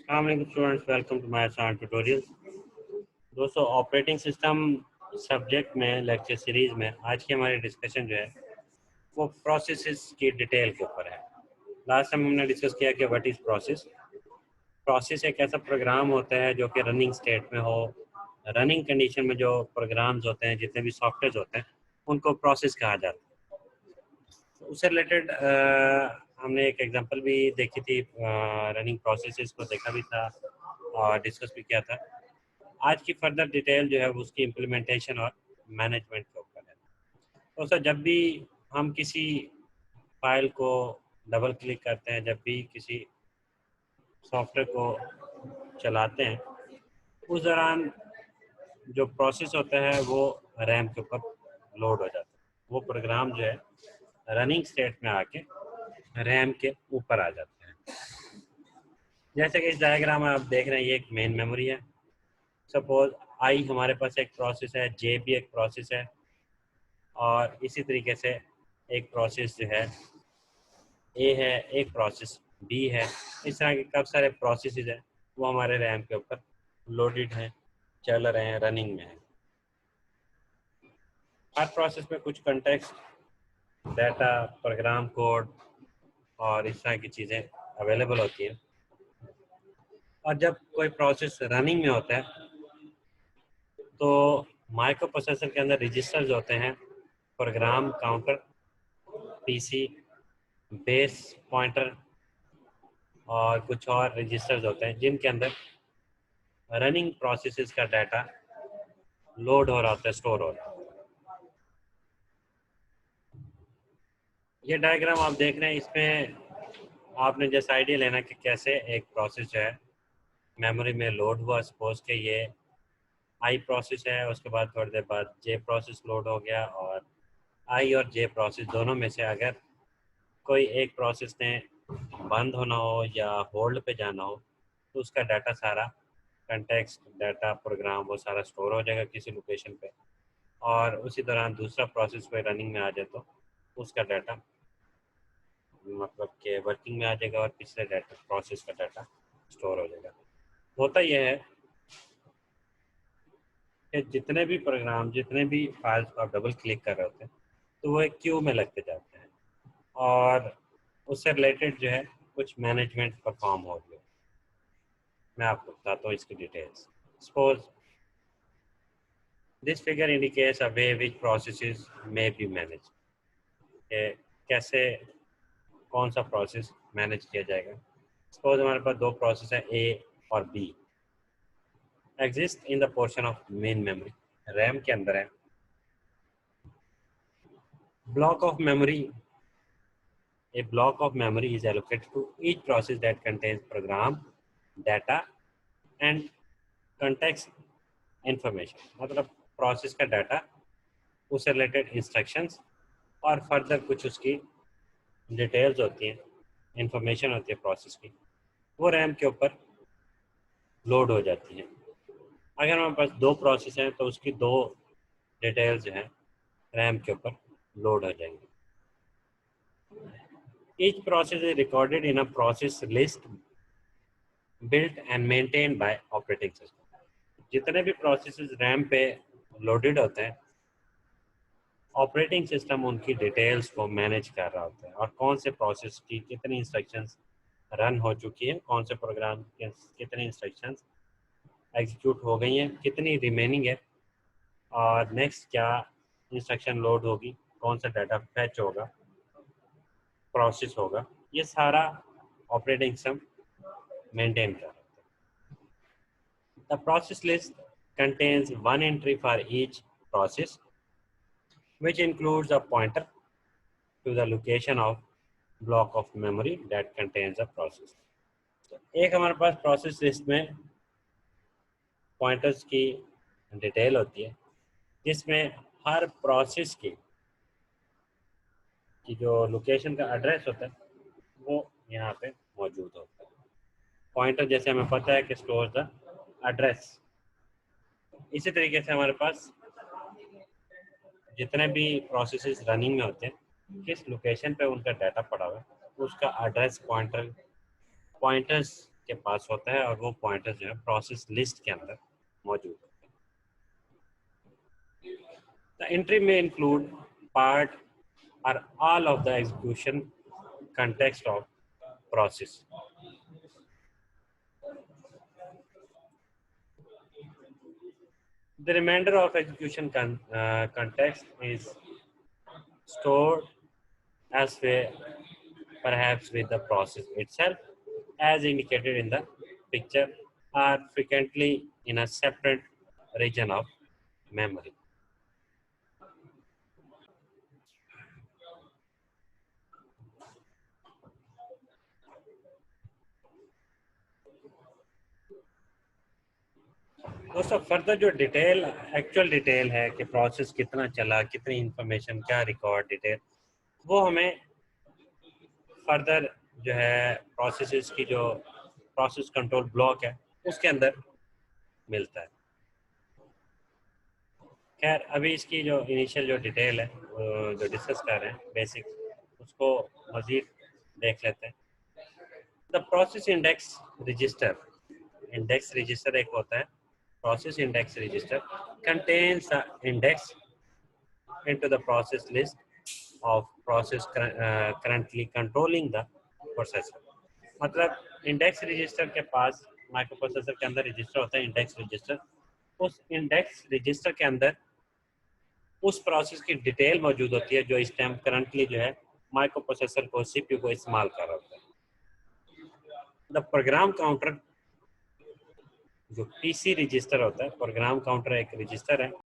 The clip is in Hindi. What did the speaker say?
स्टूडेंट्स, वेलकम टू माय आसान ट्यूटोरियल। दोस्तों, ऑपरेटिंग सिस्टम सब्जेक्ट में लेक्चर सीरीज में आज की हमारी डिस्कशन जो है वो प्रोसेसेस की डिटेल के ऊपर है। लास्ट टाइम हमने डिस्कस किया कि व्हाट इज़ प्रोसेस। प्रोसेस एक ऐसा प्रोग्राम होता है जो कि रनिंग स्टेट में हो। रनिंग कंडीशन में जो प्रोग्राम्स होते हैं, जितने भी सॉफ्टवेयर होते हैं, उनको प्रोसेस कहा जाता है। तो उससे रिलेटेड हमने एक एग्जांपल भी देखी थी, रनिंग प्रोसेसेस को देखा भी था और डिस्कस भी किया था। आज की फर्दर डिटेल जो है वो उसकी इम्प्लीमेंटेशन और मैनेजमेंट के ऊपर है। तो सर, जब भी हम किसी फाइल को डबल क्लिक करते हैं, जब भी किसी सॉफ्टवेयर को चलाते हैं, उस दौरान जो प्रोसेस होता है वो रैम के ऊपर लोड हो जाता है। वो प्रोग्राम जो है रनिंग स्टेट में आके रैम के ऊपर आ जाते हैं। जैसे कि इस डायग्राम में आप देख रहे हैं, ये एक मेन मेमोरी है। सपोज आई हमारे पास एक प्रोसेस है, जे भी एक प्रोसेस है, और इसी तरीके से एक प्रोसेस जो है ए है, एक प्रोसेस बी है। इस तरह के काफ़ी सारे प्रोसेसेस हैं, वो हमारे रैम के ऊपर लोडेड हैं, चल रहे हैं, रनिंग में हैं। हर प्रोसेस में कुछ कंटेक्स्ट, डाटा, प्रोग्राम कोड और इस तरह की चीज़ें अवेलेबल होती हैं। और जब कोई प्रोसेस रनिंग में होता है तो माइक्रो प्रोसेसर के अंदर रजिस्टर्स होते हैं, program counter, PC, base pointer और कुछ और रजिस्टर्स होते हैं जिनके अंदर रनिंग प्रोसेसेस का डाटा लोड हो रहा होता है, स्टोर हो रहा होता है। ये डायग्राम आप देख रहे हैं, इसमें आपने जैसा आइडिया लेना कि कैसे एक प्रोसेस जो है मेमोरी में लोड हुआ। सपोज के ये आई प्रोसेस है, उसके बाद थोड़ी देर बाद जे प्रोसेस लोड हो गया, और आई और जे प्रोसेस दोनों में से अगर कोई एक प्रोसेस ने बंद होना हो या होल्ड पे जाना हो तो उसका डाटा सारा, कंटेक्स्ट डाटा, प्रोग्राम, वो सारा स्टोर हो जाएगा किसी लोकेशन पे। और उसी दौरान दूसरा प्रोसेस पे रनिंग में आ जाए तो उसका डाटा मतलब कि वर्किंग में आ जाएगा और पिछले डाटा प्रोसेस का डाटा स्टोर हो जाएगा। होता यह है कि जितने भी प्रोग्राम, जितने भी फाइल्स को आप डबल क्लिक कर रहे होते हैं तो वो एक क्यू में लगते जाते हैं, और उससे रिलेटेड जो है कुछ मैनेजमेंट परफॉर्म हो गया। मैं आपको बताता हूँ इसकी details. Suppose this figure indicates a way which processes may be manage. कैसे, कौन सा प्रोसेस मैनेज किया जाएगा। सपोज हमारे पास दो प्रोसेस है, ए और B, exist in the portion of main memory, RAM के अंदर है। Block of memory, a block of memory is allocated to each process that contains program, data and context information। मतलब प्रोसेस का डाटा, उससे रिलेटेड इंस्ट्रक्शंस और फर्दर कुछ उसकी डिटेल्स होती हैं, इंफॉर्मेशन होती है प्रोसेस की, वो रैम के ऊपर लोड हो जाती हैं। अगर हमारे पास दो प्रोसेस हैं तो उसकी दो डिटेल्स जो हैं रैम के ऊपर लोड हो जाएंगी। Each process is recorded in a process list built and maintained by operating system. जितने भी प्रोसेसेस रैम पे लोडेड होते हैं, ऑपरेटिंग सिस्टम उनकी डिटेल्स को मैनेज कर रहा होता है, और कौन से प्रोसेस की कितनी इंस्ट्रक्शंस रन हो चुकी हैं, कौन से प्रोग्राम के कितनी इंस्ट्रक्शंस एग्जीक्यूट हो गई हैं, कितनी रिमेनिंग है, और नेक्स्ट क्या इंस्ट्रक्शन लोड होगी, कौन सा डाटा फैच होगा, प्रोसेस होगा, ये सारा ऑपरेटिंग सिस्टम मेंटेन कर रहा होता है। The process list contains one entry for each process, which includes a pointer to the location of block of memory that contains the process। तो एक हमारे पास प्रोसेस लिस्ट में पॉइंटर्स की डिटेल होती है, जिसमें हर प्रोसेस की जो लोकेशन का एड्रेस होता है वो यहाँ पे मौजूद होता है। पॉइंटर जैसे हमें पता है कि स्टोर द एड्रेस, इसी तरीके से हमारे पास जितने भी प्रोसेसेस रनिंग में होते हैं, किस लोकेशन पे उनका डाटा पड़ा हुआ है, उसका एड्रेस पॉइंटर्स के पास होता है और वो पॉइंटर जो है प्रोसेस लिस्ट के अंदर मौजूद है। द एंट्री में इंक्लूड पार्ट और all of the execution context of process. The remainder of execution context is stored elsewhere, perhaps with the process itself, as indicated in the picture, or frequently in a separate region of memory. दोस्तों फर्दर जो डिटेल एक्चुअल डिटेल है कि प्रोसेस कितना चला, कितनी इंफॉर्मेशन, क्या रिकॉर्ड डिटेल, वो हमें फर्दर जो है प्रोसेसेस की जो प्रोसेस कंट्रोल ब्लॉक है उसके अंदर मिलता है। खैर अभी इसकी जो इनिशियल जो डिटेल है जो डिस्कस कर रहे हैं बेसिक, उसको मजीद देख लेते हैं। द प्रोसेस इंडेक्स रजिस्टर एक होता है process index register contains the index into the process list of process currently controlling the processor। मतलब इंडेक्स रजिस्टर के पास माइक्रो प्रोसेसर के अंदर रजिस्टर होता है इंडेक्स रजिस्टर। उस इंडेक्स रजिस्टर के अंदर उस प्रोसेस की डिटेल मौजूद होती है जो इस टाइम करंटली जो है माइक्रो प्रोसेसर को सीपीयू को इस्तेमाल कर रहा होता है। द प्रोग्राम काउंटर जो पीसी रजिस्टर होता है, प्रोग्राम काउंटर एक रजिस्टर है